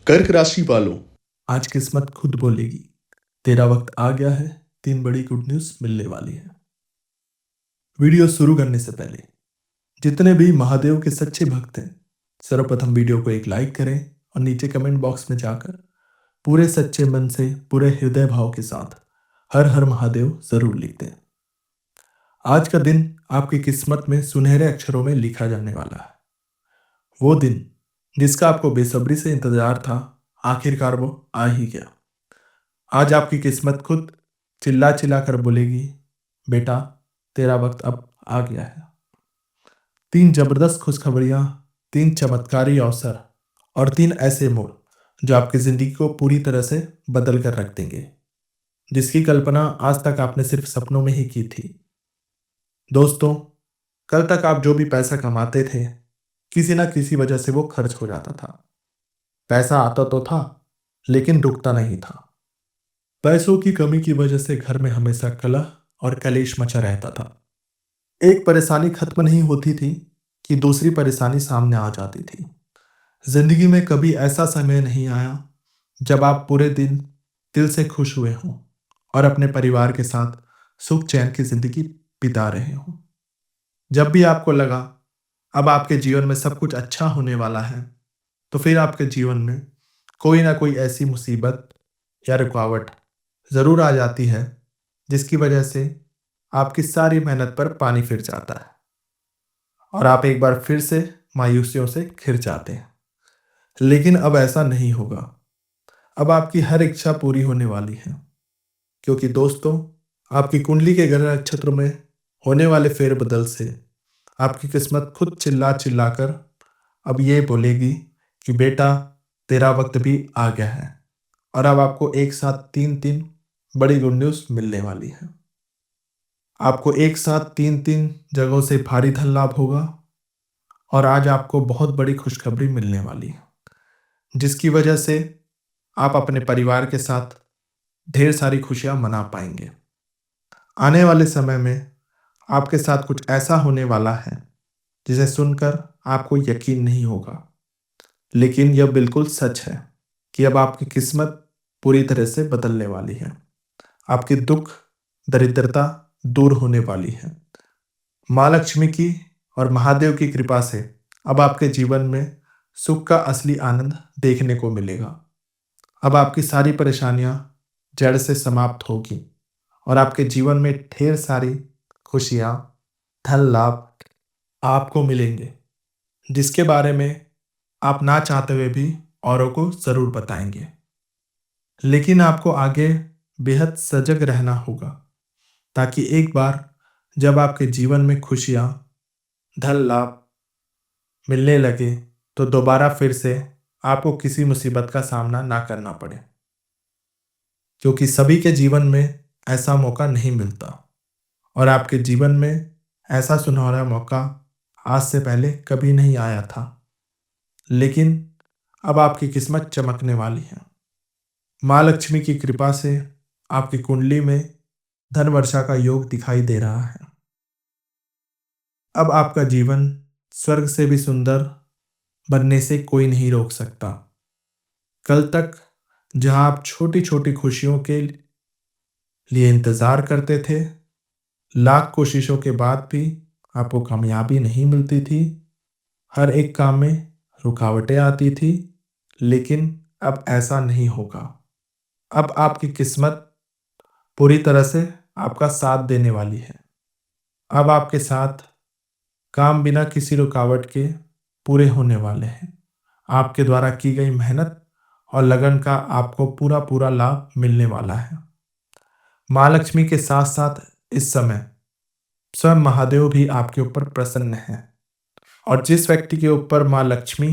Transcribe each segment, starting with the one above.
कर्क राशि वालों, आज किस्मत खुद बोलेगी। तेरा वक्त आ गया है। 3 बड़ी गुड न्यूज मिलने वाली है। वीडियो शुरू करने से पहले जितने भी महादेव के सच्चे भक्त हैं, सर्वप्रथम वीडियो को एक लाइक करें और नीचे कमेंट बॉक्स में जाकर पूरे सच्चे मन से, पूरे हृदय भाव के साथ हर हर महादेव जरूर लिख दें। आज का दिन आपकी किस्मत में सुनहरे अक्षरों में लिखा जाने वाला है। वो दिन जिसका आपको बेसब्री से इंतजार था, आखिरकार वो आ ही गया। आज आपकी किस्मत खुद चिल्ला चिल्ला कर बोलेगी, बेटा तेरा वक्त अब आ गया है। 3 जबरदस्त खुशखबरियां, 3 चमत्कारी अवसर और 3 ऐसे मोड़ जो आपकी जिंदगी को पूरी तरह से बदल कर रख देंगे, जिसकी कल्पना आज तक आपने सिर्फ सपनों में ही की थी। दोस्तों, कल तक आप जो भी पैसा कमाते थे, किसी ना किसी वजह से वो खर्च हो जाता था। पैसा आता तो था, लेकिन रुकता नहीं था। पैसों की कमी की वजह से घर में हमेशा कलह और कलेश मचा रहता था। एक परेशानी खत्म नहीं होती थी कि दूसरी परेशानी सामने आ जाती थी। जिंदगी में कभी ऐसा समय नहीं आया जब आप पूरे दिन दिल से खुश हुए हों और अपने परिवार के साथ सुख चैन की जिंदगी बिता रहे हों। जब भी आपको लगा अब आपके जीवन में सब कुछ अच्छा होने वाला है, तो फिर आपके जीवन में कोई ना कोई ऐसी मुसीबत या रुकावट जरूर आ जाती है, जिसकी वजह से आपकी सारी मेहनत पर पानी फिर जाता है और आप एक बार फिर से मायूसियों से घिर जाते हैं। लेकिन अब ऐसा नहीं होगा। अब आपकी हर इच्छा पूरी होने वाली है, क्योंकि दोस्तों, आपकी कुंडली के ग्रह नक्षत्र में होने वाले फेरबदल से आपकी किस्मत खुद चिल्ला चिल्लाकर अब ये बोलेगी कि बेटा तेरा वक्त भी आ गया है। और अब आपको एक साथ 3 बड़ी गुड न्यूज मिलने वाली है। आपको एक साथ 3 जगहों से भारी धन लाभ होगा और आज आपको बहुत बड़ी खुशखबरी मिलने वाली है, जिसकी वजह से आप अपने परिवार के साथ ढेर सारी खुशियां मना पाएंगे। आने वाले समय में आपके साथ कुछ ऐसा होने वाला है जिसे सुनकर आपको यकीन नहीं होगा, लेकिन यह बिल्कुल सच है कि अब आपकी किस्मत पूरी तरह से बदलने वाली है। आपकी दुख, दरिद्रता दूर होने वाली है। माँ लक्ष्मी की और महादेव की कृपा से अब आपके जीवन में सुख का असली आनंद देखने को मिलेगा। अब आपकी सारी परेशानियां जड़ से समाप्त होगी और आपके जीवन में ढेर सारी खुशियां, धन लाभ आपको मिलेंगे, जिसके बारे में आप ना चाहते हुए भी औरों को जरूर बताएंगे। लेकिन आपको आगे बेहद सजग रहना होगा, ताकि एक बार जब आपके जीवन में खुशियां, धन लाभ मिलने लगे, तो दोबारा फिर से आपको किसी मुसीबत का सामना ना करना पड़े, क्योंकि सभी के जीवन में ऐसा मौका नहीं मिलता और आपके जीवन में ऐसा सुनहरा मौका आज से पहले कभी नहीं आया था। लेकिन अब आपकी किस्मत चमकने वाली है। माँ लक्ष्मी की कृपा से आपकी कुंडली में धन वर्षा का योग दिखाई दे रहा है। अब आपका जीवन स्वर्ग से भी सुंदर बनने से कोई नहीं रोक सकता। कल तक जहां आप छोटी छोटी खुशियों के लिए इंतजार करते थे, लाख कोशिशों के बाद भी आपको कामयाबी नहीं मिलती थी, हर एक काम में रुकावटें आती थी, लेकिन अब ऐसा नहीं होगा। अब आपकी किस्मत पूरी तरह से आपका साथ देने वाली है। अब आपके साथ काम बिना किसी रुकावट के पूरे होने वाले हैं। आपके द्वारा की गई मेहनत और लगन का आपको पूरा पूरा लाभ मिलने वाला है। माँ लक्ष्मी के साथ साथ इस समय स्वयं महादेव भी आपके ऊपर प्रसन्न हैं। और जिस व्यक्ति के ऊपर माँ लक्ष्मी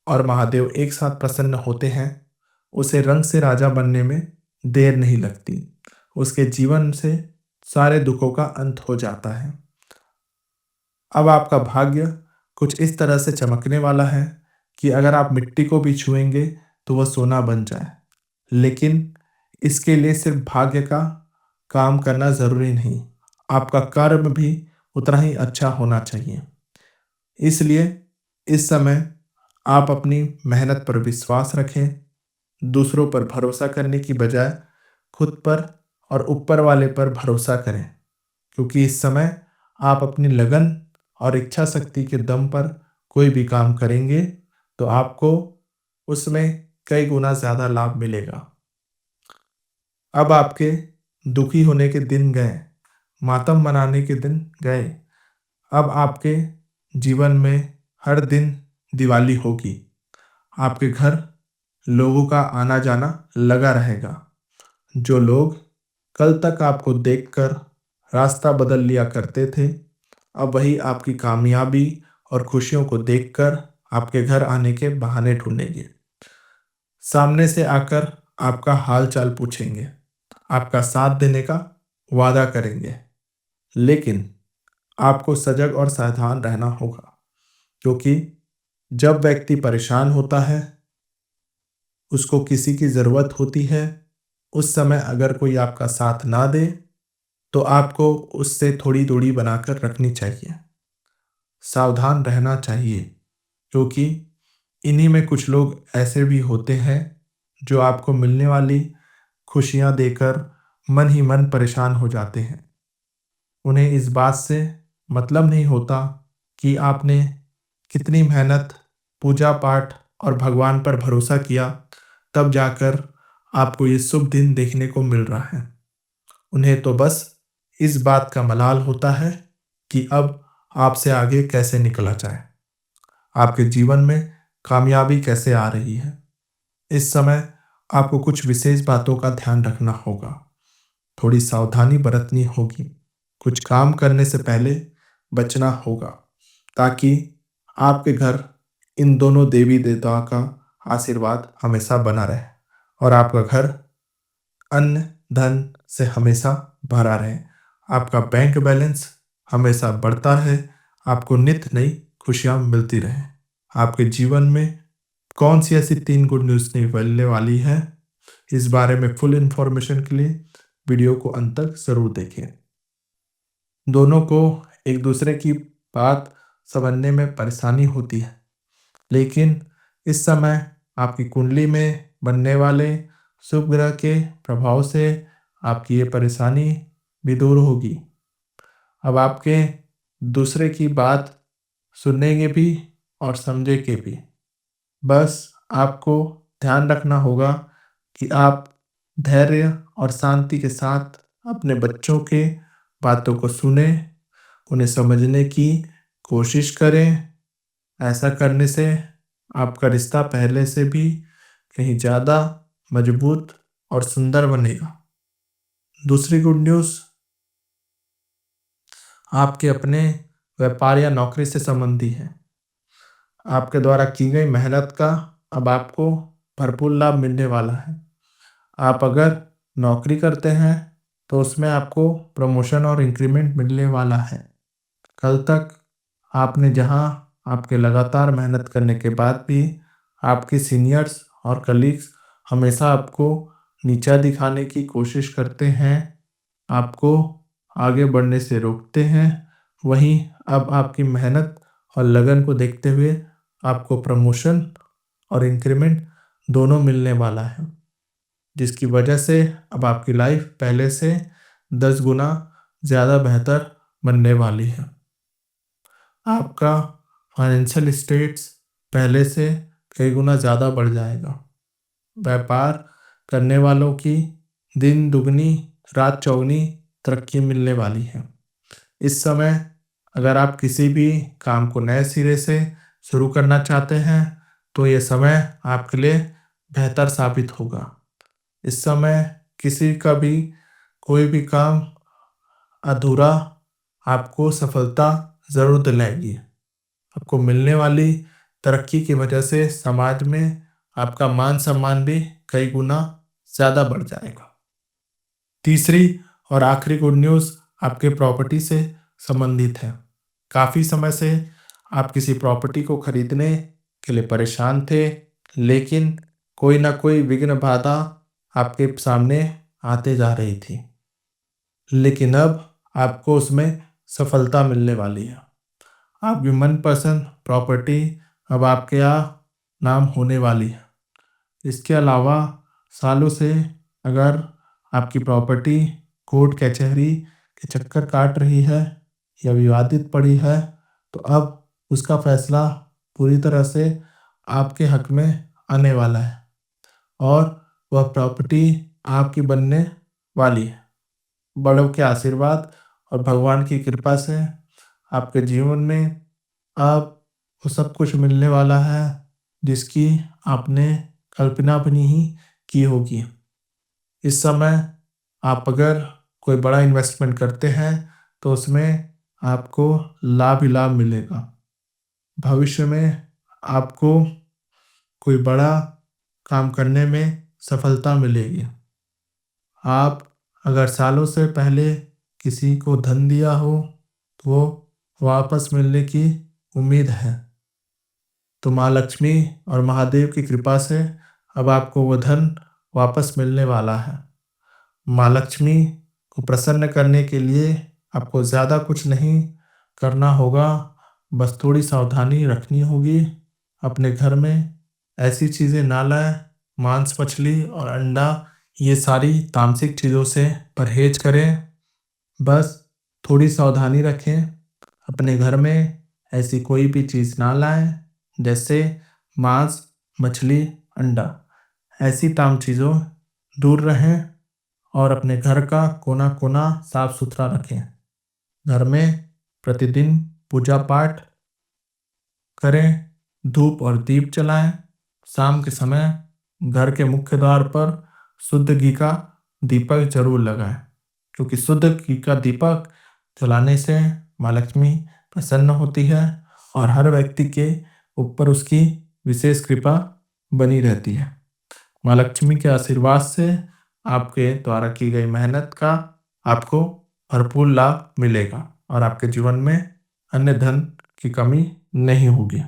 और महादेव एक साथ प्रसन्न होते हैं, उसे रंग से राजा बनने में देर नहीं लगती। उसके जीवन से सारे दुखों का अंत हो जाता है। अब आपका भाग्य कुछ इस तरह से चमकने वाला है कि अगर आप मिट्टी को भी छुएंगे तो वह सोना बन जाए। लेकिन इसके लिए सिर्फ भाग्य का काम करना जरूरी नहीं, आपका कर्म भी उतना ही अच्छा होना चाहिए। इसलिए इस समय आप अपनी मेहनत पर विश्वास रखें दूसरों पर भरोसा करने की बजाय खुद पर और ऊपर वाले पर भरोसा करें, क्योंकि इस समय आप अपनी लगन और इच्छा शक्ति के दम पर कोई भी काम करेंगे तो आपको उसमें कई गुना ज़्यादा लाभ मिलेगा। अब आपके दुखी होने के दिन गए, मातम मनाने के दिन गए। अब आपके जीवन में हर दिन दिवाली होगी। आपके घर लोगों का आना जाना लगा रहेगा। जो लोग कल तक आपको देखकर रास्ता बदल लिया करते थे, अब वही आपकी कामयाबी और खुशियों को देखकर आपके घर आने के बहाने ढूंढेंगे। सामने से आकर आपका हाल चाल पूछेंगे, आपका साथ देने का वादा करेंगे। लेकिन आपको सजग और सावधान रहना होगा, क्योंकि जब व्यक्ति परेशान होता है, उसको किसी की ज़रूरत होती है, उस समय अगर कोई आपका साथ ना दे तो आपको उससे थोड़ी दूरी बनाकर रखनी चाहिए। सावधान रहना चाहिए, क्योंकि इन्हीं में कुछ लोग ऐसे भी होते हैं जो आपको मिलने वाली खुशियां देकर मन ही मन परेशान हो जाते हैं। उन्हें इस बात से मतलब नहीं होता कि आपने कितनी मेहनत, पूजा पाठ और भगवान पर भरोसा किया, तब जाकर आपको ये शुभ दिन देखने को मिल रहा है। उन्हें तो बस इस बात का मलाल होता है कि अब आपसे आगे कैसे निकला जाए, आपके जीवन में कामयाबी कैसे आ रही है। इस समय आपको कुछ विशेष बातों का ध्यान रखना होगा, थोड़ी सावधानी बरतनी होगी, कुछ काम करने से पहले बचना होगा, ताकि आपके घर इन दोनों देवी देवताओं का आशीर्वाद हमेशा बना रहे और आपका घर अन्न धन से हमेशा भरा रहे, आपका बैंक बैलेंस हमेशा बढ़ता रहे, आपको नित्य नई खुशियां मिलती रहे। आपके जीवन में कौन सी ऐसी 3 गुड न्यूज़ निकलने वाली है, इस बारे में फुल इंफॉर्मेशन के लिए वीडियो को अंत तक जरूर देखें। दोनों को एक दूसरे की बात समझने में परेशानी होती है, लेकिन इस समय आपकी कुंडली में बनने वाले शुभ ग्रह के प्रभाव से आपकी ये परेशानी भी दूर होगी। अब आपके दूसरे की बात सुनेंगे भी और समझेंगे भी। बस आपको ध्यान रखना होगा कि आप धैर्य और शांति के साथ अपने बच्चों के बातों को सुने, उन्हें समझने की कोशिश करें। ऐसा करने से आपका रिश्ता पहले से भी कहीं ज़्यादा मजबूत और सुंदर बनेगा। दूसरी गुड न्यूज़ आपके अपने व्यापार या नौकरी से संबंधी है। आपके द्वारा की गई मेहनत का अब आपको भरपूर लाभ मिलने वाला है। आप अगर नौकरी करते हैं तो उसमें आपको प्रमोशन और इंक्रीमेंट मिलने वाला है। कल तक आपने जहां आपके लगातार मेहनत करने के बाद भी आपके सीनियर्स और कलीग्स हमेशा आपको नीचा दिखाने की कोशिश करते हैं, आपको आगे बढ़ने से रोकते हैं, वहीं अब आपकी मेहनत और लगन को देखते हुए आपको प्रमोशन और इंक्रीमेंट दोनों मिलने वाला है, जिसकी वजह से अब आपकी लाइफ पहले से 10 गुना ज़्यादा बेहतर बनने वाली है। आपका फाइनेंशियल स्टेट्स पहले से कई गुना ज़्यादा बढ़ जाएगा। व्यापार करने वालों की दिन दुगनी रात चौगनी तरक्की मिलने वाली है। इस समय अगर आप किसी भी काम को नए सिरे से शुरू करना चाहते हैं तो ये समय आपके लिए बेहतर साबित होगा। इस समय किसी का भी कोई भी काम अधूरा आपको सफलता ज़रूर दिलाएगी। आपको मिलने वाली तरक्की की वजह से समाज में आपका मान सम्मान भी कई गुना ज़्यादा बढ़ जाएगा। तीसरी और आखिरी गुड न्यूज़ आपके प्रॉपर्टी से संबंधित है। काफ़ी समय से आप किसी प्रॉपर्टी को खरीदने के लिए परेशान थे, लेकिन कोई ना कोई विघ्न बाधा आपके सामने आते जा रही थी, लेकिन अब आपको उसमें सफलता मिलने वाली है। आपकी मनपसंद प्रॉपर्टी अब आपके यहाँ नाम होने वाली है। इसके अलावा सालों से अगर आपकी प्रॉपर्टी कोर्ट कचहरी के चक्कर काट रही है या विवादित पड़ी है, तो अब उसका फैसला पूरी तरह से आपके हक में आने वाला है और वह प्रॉपर्टी आपकी बनने वाली है। बड़ों के आशीर्वाद और भगवान की कृपा से आपके जीवन में अब वो सब कुछ मिलने वाला है जिसकी आपने कल्पना भी नहीं की होगी। इस समय आप अगर कोई बड़ा इन्वेस्टमेंट करते हैं तो उसमें आपको लाभ ही लाभ मिलेगा। भविष्य में आपको कोई बड़ा काम करने में सफलता मिलेगी। आप अगर सालों से पहले किसी को धन दिया हो तो वो वापस मिलने की उम्मीद है। तो माँ लक्ष्मी और महादेव की कृपा से अब आपको वो धन वापस मिलने वाला है। माँ लक्ष्मी को प्रसन्न करने के लिए आपको ज़्यादा कुछ नहीं करना होगा, बस थोड़ी सावधानी रखनी होगी। अपने घर में ऐसी चीज़ें ना लाएं, मांस मछली और अंडा, ये सारी तामसिक चीज़ों से परहेज करें। बस थोड़ी सावधानी रखें, अपने घर में ऐसी कोई भी चीज़ ना लाएं जैसे मांस मछली अंडा, ऐसी ताम चीज़ों दूर रहें और अपने घर का कोना कोना साफ सुथरा रखें। घर में प्रतिदिन पूजा पाठ करें, धूप और दीप जलाएं। शाम के समय घर के मुख्य द्वार पर शुद्ध घी का दीपक जरूर लगाएं, क्योंकि शुद्ध घी का दीपक जलाने से माँ लक्ष्मी प्रसन्न होती है और हर व्यक्ति के ऊपर उसकी विशेष कृपा बनी रहती है। माँ लक्ष्मी के आशीर्वाद से आपके द्वारा की गई मेहनत का आपको भरपूर लाभ मिलेगा और आपके जीवन में अन्य धन की कमी नहीं होगी।